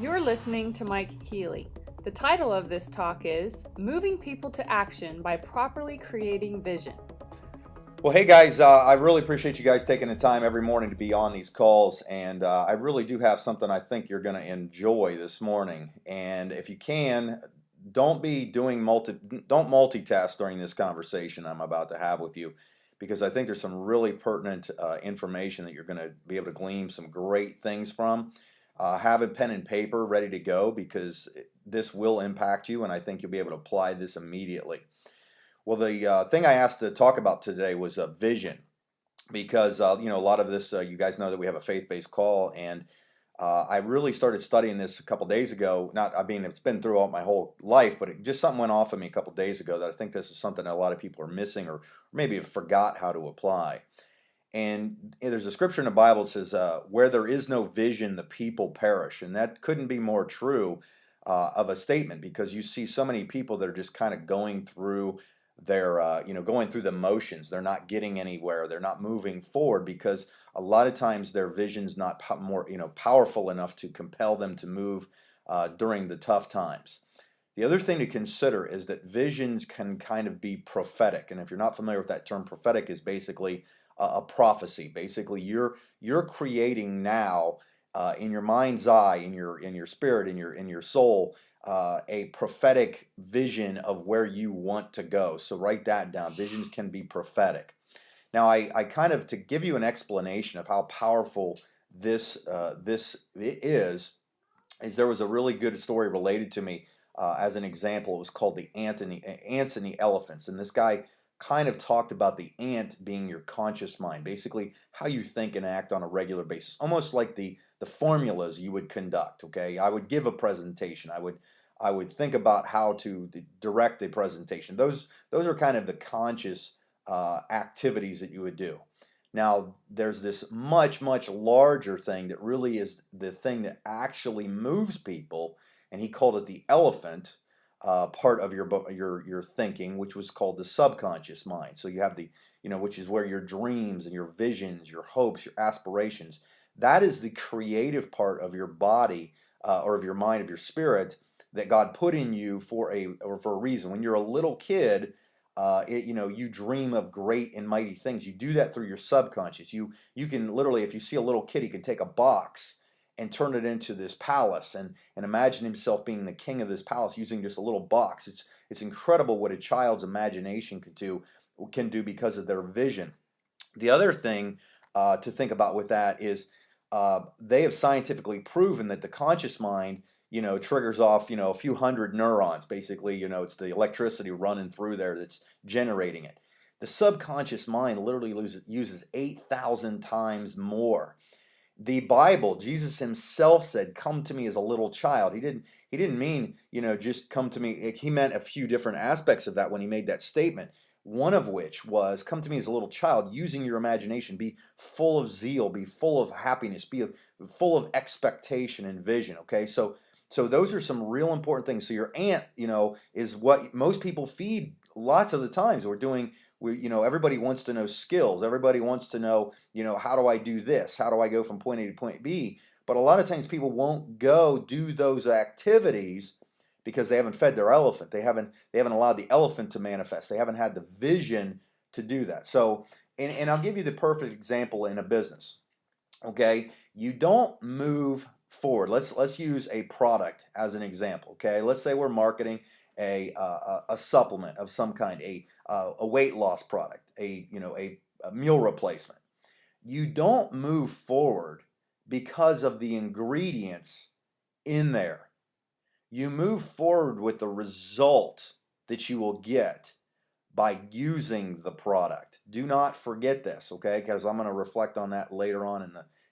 You're listening to Mike Healy. The title of this talk is Moving People to Action by Properly Creating Vision. Well, hey guys, I really appreciate you guys taking the time every morning to be on these calls, and I really do have something I think you're going to enjoy this morning. And if you can, don't be doing don't multitask during this conversation I'm about to have with you, because I think there's some really pertinent information that you're going to be able to glean some great things from. Have a pen and paper ready to go because this will impact you, and I think you'll be able to apply this immediately. Well, the thing I asked to talk about today was vision, because a lot of this, you guys know that we have a faith-based call, and I really started studying this a couple days ago. Not, I mean, it's been throughout my whole life, but just something went off of me a couple days ago that I think this is something that a lot of people are missing, or maybe have forgot how to apply. And there's a scripture in the Bible that says, "Where there is no vision, the people perish," and that couldn't be more true of a statement, because you see so many people that are just kind of going through their going through the motions. They're not getting anywhere, they're not moving forward, because a lot of times their vision's not more powerful enough to compel them to move during the tough times. The other thing to consider is that visions can kind of be prophetic, and if you're not familiar with that term, prophetic is basically a prophecy. Basically, you're creating now, in your mind's eye, in your spirit, in your soul, a prophetic vision of where you want to go. So write that down. Visions can be prophetic. Now, I kind of, to give you an explanation of how powerful this is there was a really good story related to me as an example. It was called the ants and the elephants, and this guy kind of talked about the ant being your conscious mind, basically how you think and act on a regular basis, almost like the formulas you would conduct. Okay, I would give a presentation. I would think about how to direct the presentation. Those are kind of the conscious activities that you would do. Now, there's this much, much larger thing that really is the thing that actually moves people, and he called it the elephant part of your thinking, which was called the subconscious mind. So you have which is where your dreams and your visions, your hopes, your aspirations, that is the creative part of your body, or of your mind, of your spirit, that God put in you for a reason. When you're a little kid, you dream of great and mighty things. You do that through your subconscious. You can literally, if you see a little kid, he can take a box and turn it into this palace, and imagine himself being the king of this palace using just a little box. It's incredible what a child's imagination can do because of their vision. The other thing to think about with that is, they have scientifically proven that the conscious mind, triggers off, a few hundred neurons. Basically, it's the electricity running through there that's generating it. The subconscious mind literally uses 8,000 times more. The Bible, Jesus himself said, "Come to me as a little child." He didn't mean, just come to me. He meant a few different aspects of that when he made that statement. One of which was, "Come to me as a little child, using your imagination, be full of zeal, be full of happiness, full of expectation and vision." Okay, so those are some real important things. So your ant, is what most people feed lots of the times. Everybody wants to know skills. Everybody wants to know, how do I do this? How do I go from point A to point B? But a lot of times people won't go do those activities because they haven't fed their elephant. They haven't allowed the elephant to manifest. They haven't had the vision to do that. So, and I'll give you the perfect example in a business. Okay, you don't move forward. Let's use a product as an example. Okay, let's say we're marketing a supplement of some kind, a weight loss product, a meal replacement. You don't move forward because of the ingredients in there. You move forward with the result that you will get by using the product. Do not forget this, okay? Because I'm going to reflect on that later on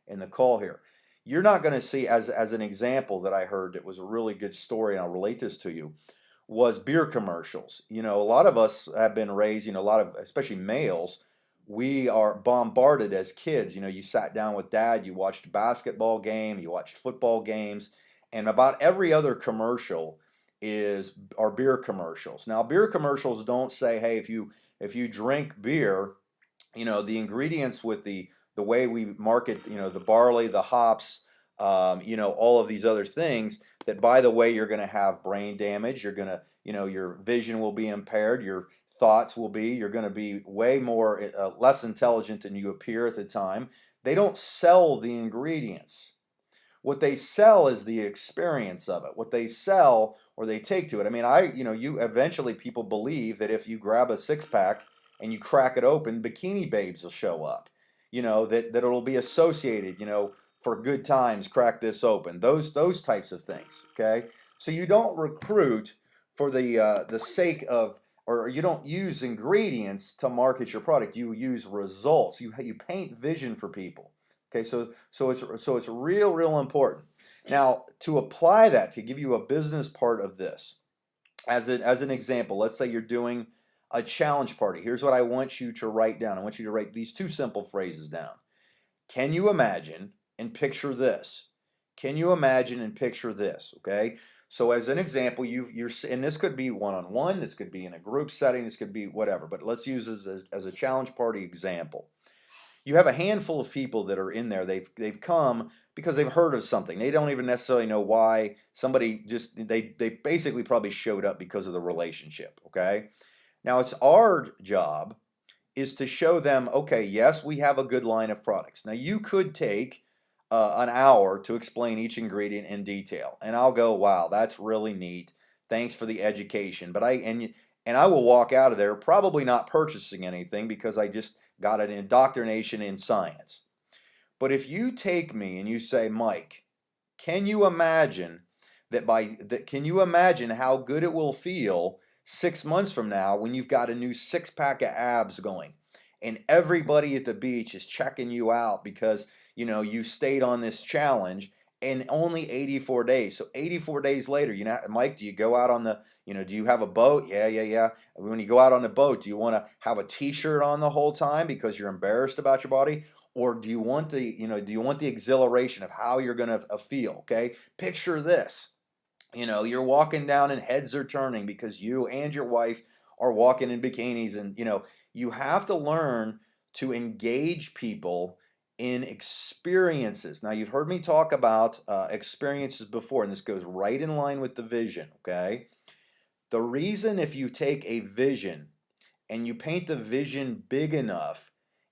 in the call here. You're not going to see, as an example that I heard that was a really good story, and I'll relate this to you, was beer commercials. A lot of us have been raised, a lot of, especially males, we are bombarded as kids. You sat down with dad, you watched a basketball game, you watched football games, and about every other commercial are beer commercials. Now, beer commercials don't say, "Hey, if you drink beer, the ingredients with the way we market, the barley, the hops, all of these other things that, by the way, you're going to have brain damage. You're going to, your vision will be impaired. Your thoughts will be, you're going to be way more, less intelligent than you appear at the time. They don't sell the ingredients. What they sell is the experience of it. What they sell or they take to it. I mean, you eventually people believe that if you grab a six pack and you crack it open, bikini babes will show up. That it'll be associated, for good times, crack this open. Those types of things. Okay, so you don't recruit for the sake of, or you don't use ingredients to market your product. You use results. You paint vision for people. Okay, so it's real important. Now, to apply that, to give you a business part of this, as an example, let's say you're doing a challenge party. Here's what I want you to write down. I want you to write these two simple phrases down. Can you imagine and picture this? Can you imagine and picture this? Okay. So as an example, and this could be one-on-one, this could be in a group setting, this could be whatever. But let's use this as a challenge party example. You have a handful of people that are in there. They've come because they've heard of something. They don't even necessarily know why. Somebody just they basically probably showed up because of the relationship. Okay. Now it's our job is to show them, okay, yes, we have a good line of products. Now you could take an hour to explain each ingredient in detail, and I'll go, wow, that's really neat. Thanks for the education. But I will walk out of there probably not purchasing anything because I just got an indoctrination in science. But if you take me and you say, Mike, can you imagine can you imagine how good it will feel 6 months from now when you've got a new six pack of abs going and everybody at the beach is checking you out because you stayed on this challenge in only 84 days. So 84 days later, Mike, do you go out on do you have a boat? Yeah. When you go out on the boat, do you want to have a t-shirt on the whole time because you're embarrassed about your body? Or do you want the exhilaration of how you're going to feel? Okay. Picture this. You're walking down and heads are turning because you and your wife are walking in bikinis, and you have to learn to engage people in experiences. Now, you've heard me talk about experiences before, and this goes right in line with the vision, okay? The reason, if you take a vision and you paint the vision big enough,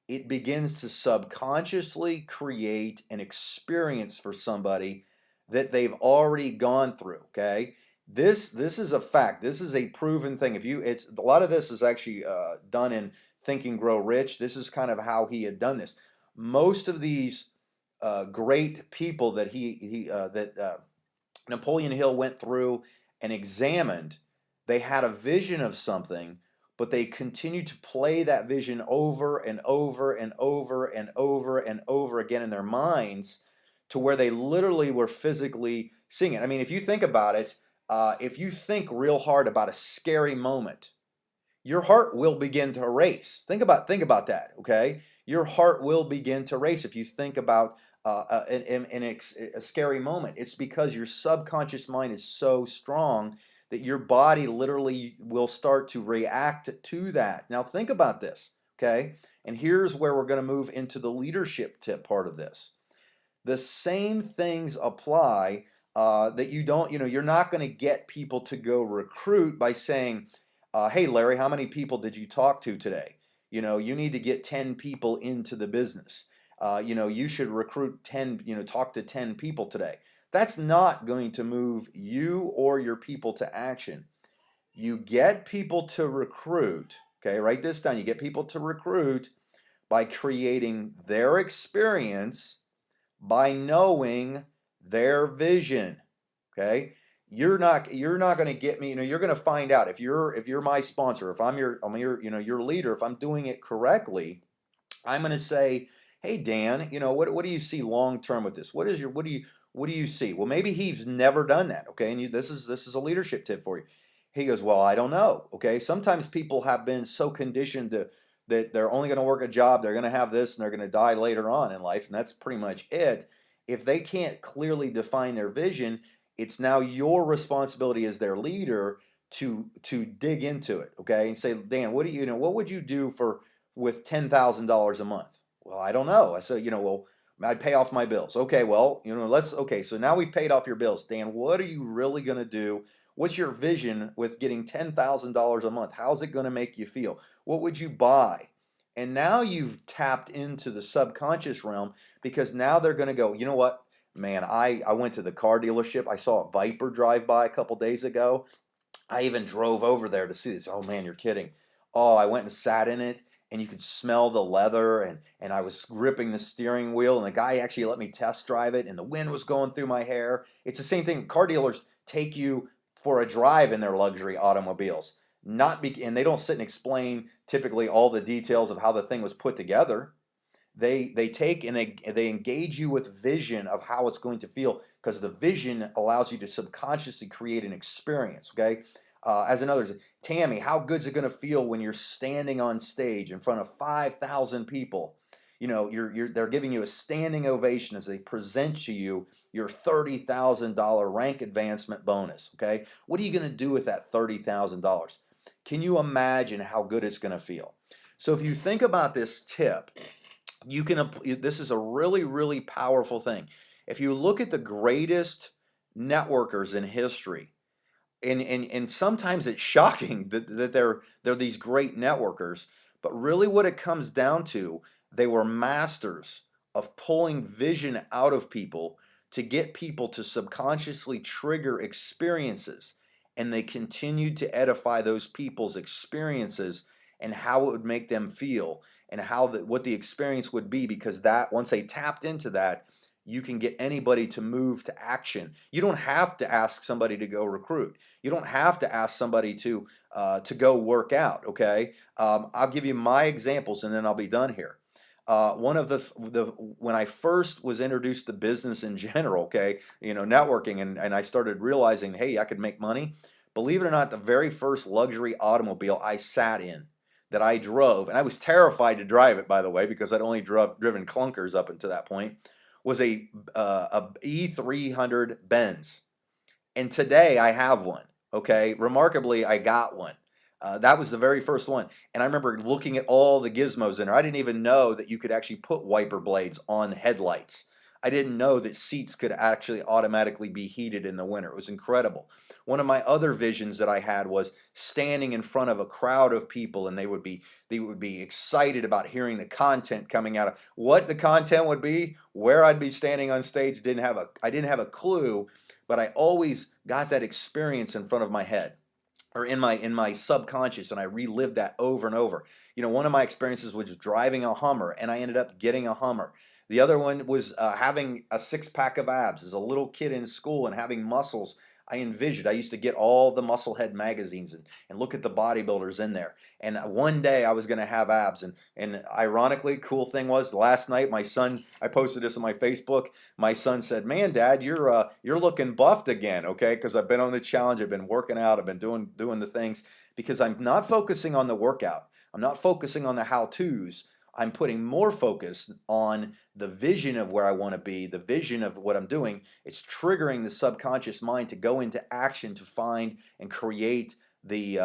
it begins to subconsciously create an experience for somebody that they've already gone through. Okay, this is a fact. This is a proven thing. It's a lot of this is actually done in Think and Grow Rich. This is kind of how he had done this. Most of these great people that Napoleon Hill went through and examined, they had a vision of something, but they continued to play that vision over and over and over and over and over again in their minds to where they literally were physically seeing it. I mean, if you think about it, if you think real hard about a scary moment, your heart will begin to race. Think about that, okay? Your heart will begin to race if you think about a scary moment. It's because your subconscious mind is so strong that your body literally will start to react to that. Now think about this, okay? And here's where we're going to move into the leadership tip part of this. The same things apply that you're not going to get people to go recruit by saying, hey, Larry, how many people did you talk to today? You need to get 10 people into the business. You should recruit 10, talk to 10 people today. That's not going to move you or your people to action. You get people to recruit, okay, write this down. You get people to recruit by creating their experience, by knowing their vision, okay? You're not going to get me, you're going to find out if you're my sponsor, if I'm your leader, if I'm doing it correctly, I'm going to say, hey Dan, what do you see long term with this? What do you see? Well, maybe he's never done that, okay? And this is a leadership tip for you. He goes, well, I don't know, okay? Sometimes people have been so conditioned that they're only going to work a job, they're going to have this, and they're going to die later on in life, and that's pretty much it. If they can't clearly define their vision, it's now your responsibility as their leader to dig into it, okay? And say, Dan, what would you do with $10,000 a month? Well, I don't know. I said, well, I'd pay off my bills. Okay, well, okay, so now we've paid off your bills. Dan, what are you really going to do? What's your vision with getting $10,000 a month? How's it going to make you feel? What would you buy? And now you've tapped into the subconscious realm, because now they're going to go, you know what? Man, I went to the car dealership. I saw a Viper drive by a couple days ago. I even drove over there to see this. Oh man, you're kidding. Oh, I went and sat in it, and you could smell the leather, and I was gripping the steering wheel, and the guy actually let me test drive it, and the wind was going through my hair. It's the same thing. Car dealers take you for a drive in their luxury automobiles. Not be, and they don't sit and explain typically all the details of how the thing was put together. They take and they engage you with vision of how it's going to feel, because the vision allows you to subconsciously create an experience. Okay, as another, Tammy, how good's it going to feel when you're standing on stage in front of 5,000 people? They're giving you a standing ovation as they present to you your $30,000 rank advancement bonus. Okay, what are you going to do with that $30,000? Can you imagine how good it's going to feel? So if you think about this tip, this is a really, really powerful thing. If you look at the greatest networkers in history, and sometimes it's shocking that they're these great networkers, but really what it comes down to, they were masters of pulling vision out of people to get people to subconsciously trigger experiences, and they continued to edify those people's experiences and how it would make them feel, and what the experience would be, because that once they tapped into that, you can get anybody to move to action. You don't have to ask somebody to go recruit. You don't have to ask somebody to go work out. Okay, I'll give you my examples, and then I'll be done here. One of the when I first was introduced to business in general, okay, networking, and I started realizing, hey, I could make money. Believe it or not, the very first luxury automobile I sat in, that I drove, and I was terrified to drive it, by the way, because I'd only driven clunkers up until that point, was a E300 Benz. And today I have one. Okay, remarkably, I got one. That was the very first one, and I remember looking at all the gizmos in there. I didn't even know that you could actually put wiper blades on headlights. I didn't know that seats could actually automatically be heated in the winter. It was incredible. One of my other visions that I had was standing in front of a crowd of people, and they would be excited about hearing the content coming out of what the content would be, where I'd be standing on stage. I didn't have a clue, but I always got that experience in front of my head, or in my subconscious, and I relived that over and over. One of my experiences was driving a Hummer, and I ended up getting a Hummer. The other one was having a six-pack of abs as a little kid in school, and having muscles. I envisioned. I used to get all the Musclehead magazines, and look at the bodybuilders in there. And one day I was going to have abs. And ironically, cool thing was, last night my son, I posted this on my Facebook. My son said, "Man, Dad, you're looking buffed again." Okay, because I've been on the challenge. I've been working out. I've been doing the things, because I'm not focusing on the workout. I'm not focusing on the how-tos. I'm putting more focus on the vision of where I want to be, the vision of what I'm doing. It's triggering the subconscious mind to go into action to find and create the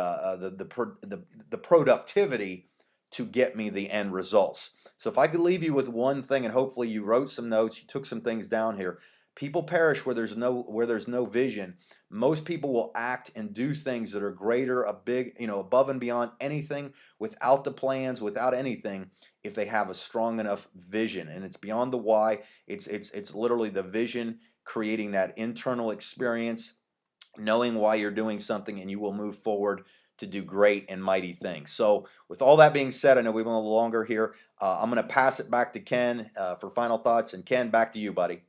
productivity to get me the end results. So if I could leave you with one thing, and hopefully you wrote some notes, you took some things down here. People perish where there's no vision. Most people will act and do things that are greater, above and beyond anything, without the plans, without anything, if they have a strong enough vision. And it's beyond the why. It's literally the vision, creating that internal experience, knowing why you're doing something, and you will move forward to do great and mighty things. So with all that being said, I know we went a little longer here. I'm going to pass it back to Ken for final thoughts. And Ken, back to you, buddy.